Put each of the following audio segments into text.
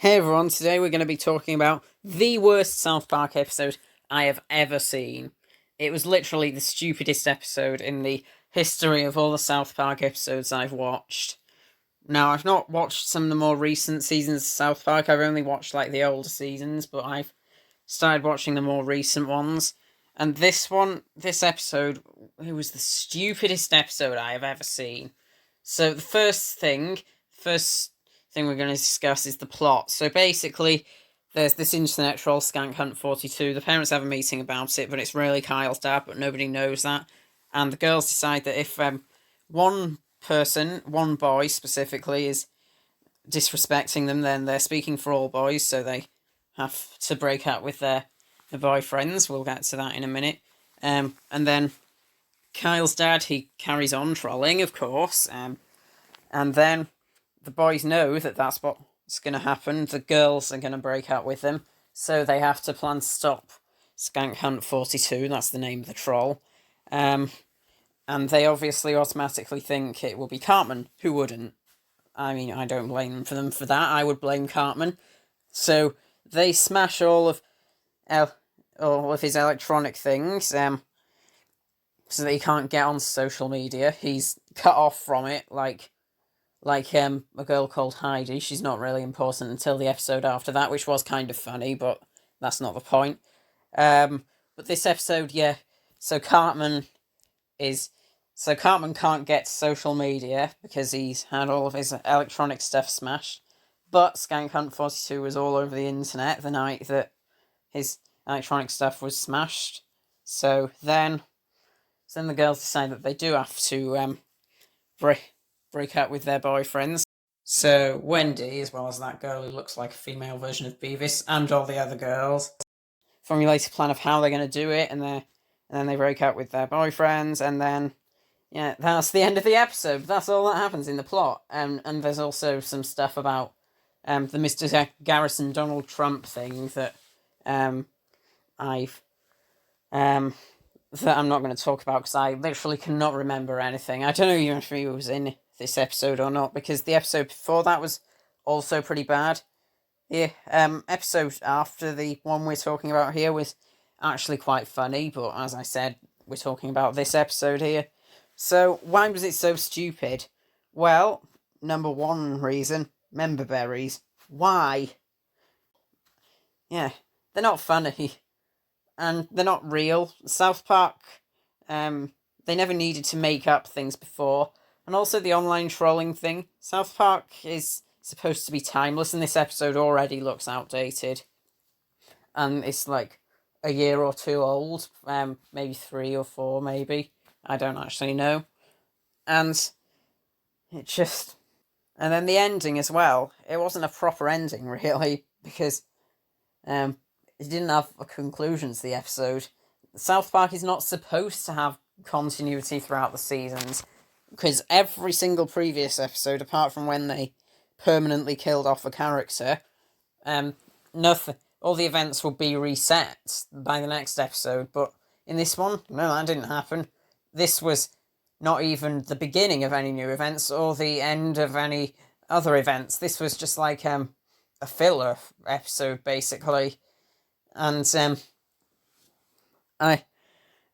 Hey everyone, today we're going to be talking about the worst South Park episode I have ever seen. It was literally the stupidest episode in the history of all the South Park episodes I've watched. Now, I've not watched some of the more recent seasons of South Park, I've only watched like the older seasons, but I've started watching the more recent ones. And this episode, it was the stupidest episode I have ever seen. So the first thing we're going to discuss is the plot. So basically, there's this internet troll, Skank Hunt 42. The parents have a meeting about it, but it's really Kyle's dad, but nobody knows that. And the girls decide that if one person, one boy specifically, is disrespecting them, then they're speaking for all boys, so they have to break up with their boyfriends. We'll get to that in a minute. And then Kyle's dad, he carries on trolling, of course. And then the boys know that that's what's going to happen. The girls are going to break up with them, so they have to plan to stop Skank Hunt 42. That's the name of the troll. And they obviously automatically think it will be Cartman. Who wouldn't? I mean, I don't blame them for that. I would blame Cartman. So they smash all of his electronic things, so that he can't get on social media. He's cut off from it, like a girl called Heidi. She's not really important until the episode after that, which was kind of funny, but that's not the point. But this episode, yeah. So Cartman can't get to social media because he's had all of his electronic stuff smashed. But Skank Hunt 42 was all over the internet the night that his electronic stuff was smashed. So then the girls decide that they do have to break up with their boyfriends. So Wendy, as well as that girl who looks like a female version of Beavis, and all the other girls, formulate a plan of how they're going to do it, and then they break up with their boyfriends, and then yeah, that's the end of the episode. That's all that happens in the plot. And there's also some stuff about the Mr. Garrison Donald Trump thing that I've that I'm not going to talk about because I literally cannot remember anything. I don't know even if he was in this episode or not, because the episode before that was also pretty bad. The episode after the one we're talking about here was actually quite funny, but as I said, we're talking about this episode here. So why was it so stupid? Well, number one reason, member berries. Why? Yeah, they're not funny. And they're not real. South Park, they never needed to make up things before. And also the online trolling thing. South Park is supposed to be timeless, and this episode already looks outdated. And it's like a year or two old, maybe 3 or 4, maybe. I don't actually know. And it just... And then the ending as well. It wasn't a proper ending, really, because it didn't have a conclusion to the episode. South Park is not supposed to have continuity throughout the seasons, because every single previous episode, apart from when they permanently killed off a character, nothing. All the events will be reset by the next episode. But in this one, no, that didn't happen. This was not even the beginning of any new events or the end of any other events. This was just like a filler episode, basically. And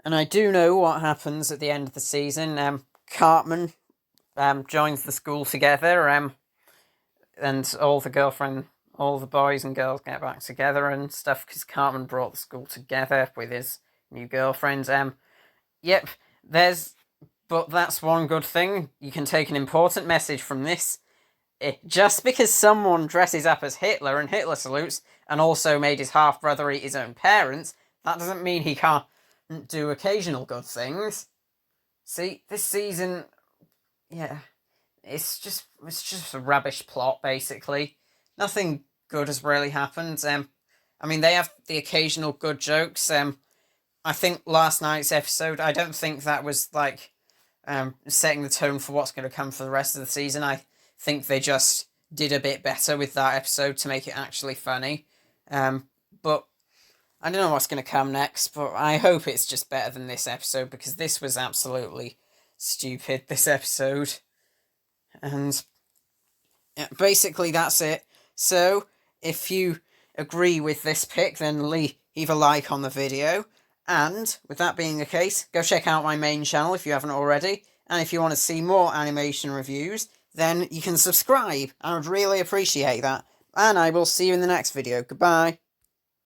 I do know what happens at the end of the season. Cartman joins the school together, and all the boys and girls get back together and stuff, because Cartman brought the school together with his new girlfriend. Yep, but that's one good thing. You can take an important message from this. Just because someone dresses up as Hitler and Hitler salutes, and also made his half-brother eat his own parents, that doesn't mean he can't do occasional good things. See, this season, yeah, it's just a rubbish plot, basically. Nothing good has really happened. I mean, they have the occasional good jokes. I think last night's episode, I don't think that was, like, setting the tone for what's going to come for the rest of the season. I think they just did a bit better with that episode to make it actually funny. But I don't know what's going to come next, but I hope it's just better than this episode, because this was absolutely stupid, this episode. And yeah, basically that's it. So If you agree with this pick, then leave a like on the video. And with that being the case, go check out my main channel if you haven't already. And if you want to see more animation reviews, then you can subscribe. I would really appreciate that. And I will see you in the next video. Goodbye.